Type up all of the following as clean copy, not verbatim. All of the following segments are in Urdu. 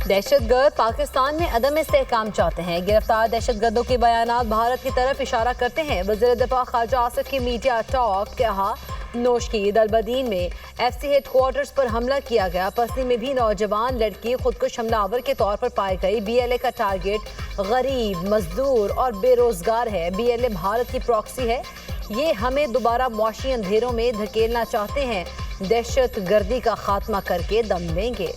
دہشت گرد پاکستان میں عدم استحکام چاہتے ہیں۔ گرفتار دہشت گردوں کے بیانات بھارت کی طرف اشارہ کرتے ہیں۔ وزیر دفاع خارجہ آصف کی میڈیا ٹاک کہا نوشکی دلبدین میں ایف سی ہیڈ کوارٹرز پر حملہ کیا گیا۔ پستی میں بھی نوجوان لڑکی خودکش حملہ آور کے طور پر پائی گئی۔ بی ایل اے کا ٹارگٹ غریب، مزدور اور بے روزگار ہے۔ بی ایل اے بھارت کی پراکسی ہے۔ یہ ہمیں دوبارہ معاشی اندھیروں میں دھکیلنا چاہتے ہیں۔ دہشت گردی کا خاتمہ کر کے دم لیں گے۔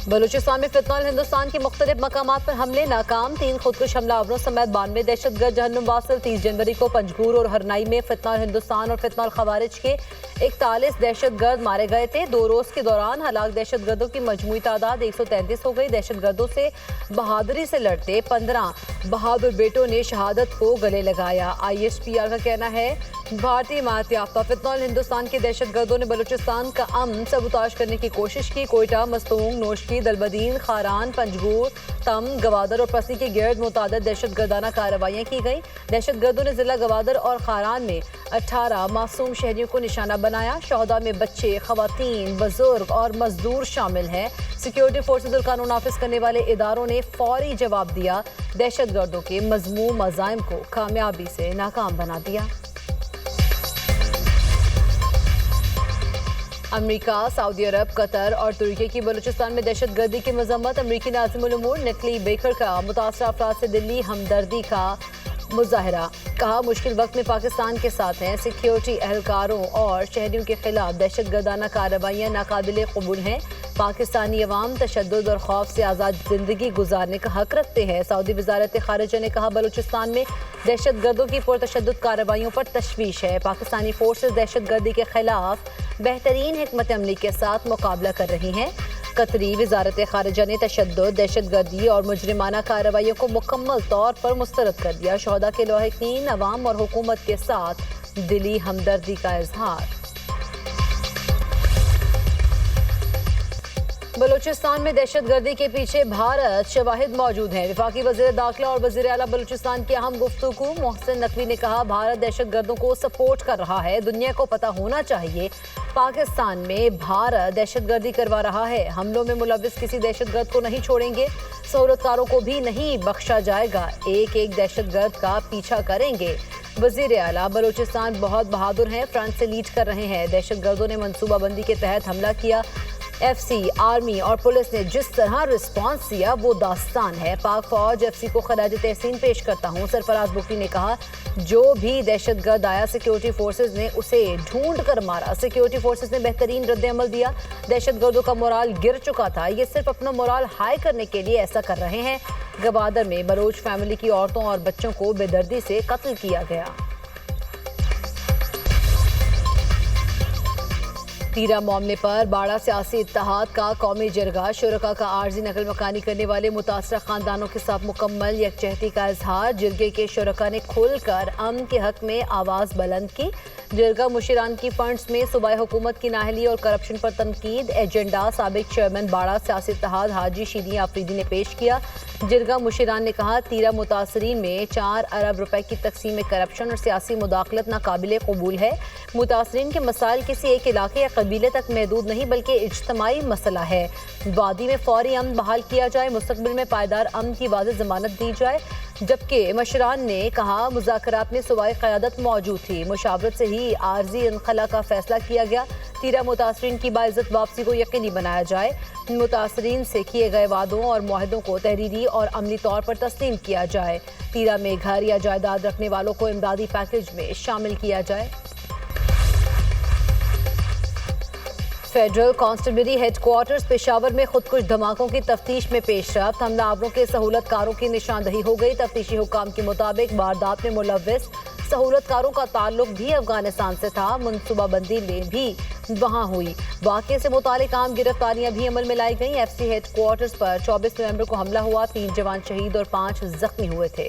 بلوچستان میں فتنہ ہندوستان کے مختلف مقامات پر حملے ناکام۔ 3 خودکش حملہ آوروں سمیت 92 دہشت گرد جہنم واصل۔ 30 جنوری کو پنجگور اور ہرنائی میں فتنہ ہندوستان اور فتنہ الخوارج کے 41 دہشت گرد مارے گئے تھے۔ 2 روز کے دوران ہلاک دہشت گردوں کی مجموعی تعداد 133 ہو گئی۔ دہشت گردوں سے بہادری سے لڑتے 15 بہادر بیٹوں نے شہادت کو گلے لگایا۔ آئی ایس پی آر کا کہنا ہے بھارتی حمایت یافتہ فتنہ ہندوستان کے دہشت گردوں نے بلوچستان کا امن سبوتاژ کرنے کی کوشش کی۔ کوئٹہ، مستونگ، نوشکی، دلبدین، خاران، پنجگور، تم، گوادر اور پسی کے گرد متعدد دہشت گردانہ کارروائیاں کی گئیں۔ دہشت گردوں نے ضلع گوادر اور خاران میں 18 معصوم شہریوں کو نشانہ بنایا۔ شہداء میں بچے، خواتین، بزرگ اور مزدور شامل ہیں۔ سیکیورٹی فورسز اور قانون نافذ کرنے والے اداروں نے فوری جواب دیا۔ دہشت گردوں کے مذموم عزائم کو کامیابی سے ناکام بنا دیا۔ امریکہ، سعودی عرب، قطر اور ترکی کی بلوچستان میں دہشت گردی کی مذمت۔ امریکی ناظم الامور نکلی بیکر کا متاثرہ افراد سے دلی ہمدردی کا مظاہرہ۔ کہا مشکل وقت میں پاکستان کے ساتھ ہیں۔ سیکیورٹی اہلکاروں اور شہریوں کے خلاف دہشت گردانہ کارروائیاں ناقابل قبول ہیں۔ پاکستانی عوام تشدد اور خوف سے آزاد زندگی گزارنے کا حق رکھتے ہیں۔ سعودی وزارت خارجہ نے کہا بلوچستان میں دہشت گردوں کی پرتشدد کارروائیوں پر تشویش ہے۔ پاکستانی فورسز دہشت گردی کے خلاف بہترین حکمت عملی کے ساتھ مقابلہ کر رہی ہیں۔ قطری وزارت خارجہ نے تشدد، دہشت گردی اور مجرمانہ کارروائیوں کو مکمل طور پر مسترد کر دیا۔ شہداء کے لواحقین، عوام اور حکومت کے ساتھ دلی ہمدردی کا اظہار۔ بلوچستان میں دہشت گردی کے پیچھے بھارت شواہد موجود ہیں۔ وفاقی وزیر داخلہ اور وزیر اعلیٰ بلوچستان کی اہم گفتگو۔ محسن نقوی نے کہا بھارت دہشت گردوں کو سپورٹ کر رہا ہے۔ دنیا کو پتہ ہونا چاہیے پاکستان میں بھارت دہشت گردی کروا رہا ہے۔ حملوں میں ملوث کسی دہشت گرد کو نہیں چھوڑیں گے۔ سہولت کاروں کو بھی نہیں بخشا جائے گا۔ ایک ایک دہشت گرد کا پیچھا کریں گے۔ وزیر اعلیٰ بلوچستان بہت بہادر ہیں، فرنٹ سے لیڈ کر رہے ہیں۔ دہشت گردوں نے منصوبہ بندی کے تحت حملہ کیا۔ ایف سی، آرمی اور پولیس نے جس طرح رسپانس دیا وہ داستان ہے۔ پاک فوج ایف سی کو خراج تحسین پیش کرتا ہوں۔ سرفراز بگٹی نے کہا جو بھی دہشت گرد آیا سیکیورٹی فورسز نے اسے ڈھونڈ کر مارا۔ سیکیورٹی فورسز نے بہترین رد عمل دیا۔ دہشت گردوں کا مورال گر چکا تھا، یہ صرف اپنا مورال ہائی کرنے کے لیے ایسا کر رہے ہیں۔ گوادر میں بلوچ فیملی کی عورتوں اور بچوں کو بے دردی سے قتل کیا گیا۔ تیرا معاملے پر باڑہ سیاسی اتحاد کا قومی جرگہ۔ شرکاء کا عارضی نقل مکانی کرنے والے متاثرہ خاندانوں کے ساتھ مکمل یکجہتی کا اظہار۔ جرگے کے شرکاء نے کھل کر امن کے حق میں آواز بلند کی۔ جرگہ مشیران کی فنڈز میں صوبائی حکومت کی نااہلی اور کرپشن پر تنقید۔ ایجنڈا سابق چیئرمین باڑہ سیاسی اتحاد حاجی شیریں آفریدی نے پیش کیا۔ جرگہ مشیران نے کہا تیرا متاثرین میں 4 ارب روپے کی تقسیم میں کرپشن اور سیاسی مداخلت ناقابل قبول ہے۔ متاثرین کے مسائل کسی ایک علاقے یا قبیلے تک محدود نہیں بلکہ اجتماعی مسئلہ ہے۔ وادی میں فوری امن بحال کیا جائے، مستقبل میں پائیدار امن کی واضح ضمانت دی جائے۔ جبکہ مشران نے کہا مذاکرات میں صوبائی قیادت موجود تھی، مشاورت سے ہی عارضی انخلا کا فیصلہ کیا گیا۔ تیرا متاثرین کی باعزت واپسی کو یقینی بنایا جائے۔ متاثرین سے کیے گئے وعدوں اور معاہدوں کو تحریری اور عملی طور پر تسلیم کیا جائے۔ تیرا میں گھر یا جائیداد رکھنے والوں کو امدادی پیکج میں شامل کیا جائے۔ Federal constabulary headquarters Peshawar میں خودکش دھماکوں کی تفتیش میں پیش رفت۔ حملہ آوروں کے سہولت کاروں کی نشاندہی ہو گئی۔ تفتیشی حکام کے مطابق واردات میں ملوث سہولت کاروں کا تعلق بھی افغانستان سے تھا۔ منصوبہ بندی میں بھی وہاں ہوئی۔ واقعے سے متعلق عام گرفتاریاں بھی عمل میں لائی گئیں۔ ایف سی ہیڈ کوارٹرز پر 24 نومبر کو حملہ ہوا، 3 جوان شہید اور 5 زخمی ہوئے تھے۔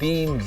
3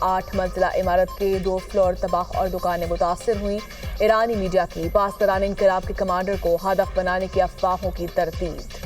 8 منزلہ عمارت کے 2 فلور تباہ اور دکانیں متاثر ہوئیں۔ ایرانی میڈیا کی پاسداران انقلاب کے کمانڈر کو ہدف بنانے کی افواہوں کی تردید۔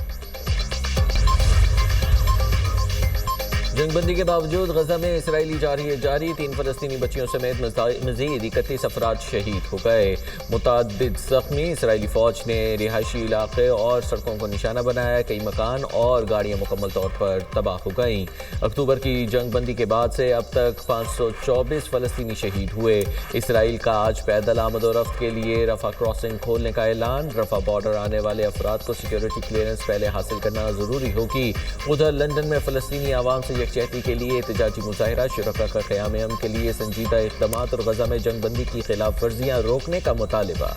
جنگ بندی کے باوجود غزہ میں اسرائیلی جاری 3 فلسطینی بچیوں سمیت مزید 31 افراد شہید ہو گئے۔ متعدد زخمی۔ اسرائیلی فوج نے رہائشی علاقے اور سڑکوں کو نشانہ بنایا۔ کئی مکان اور گاڑیاں مکمل طور پر تباہ ہو گئیں۔ اکتوبر کی جنگ بندی کے بعد سے اب تک 524 فلسطینی شہید ہوئے۔ اسرائیل کا آج پیدل آمد و رفت کے لیے رفح کراسنگ کھولنے کا اعلان۔ رفح بارڈر آنے والے افراد کو سیکیورٹی کلیئرنس پہلے حاصل کرنا ضروری ہوگی۔ ادھر لندن میں فلسطینی عوام سے یکجہتی کے لیے احتجاجی مظاہرہ۔ شرکاء کا قیام امن کے لیے سنجیدہ اقدامات اور غزہ میں جنگ بندی کی خلاف ورزیاں روکنے کا مطالبہ۔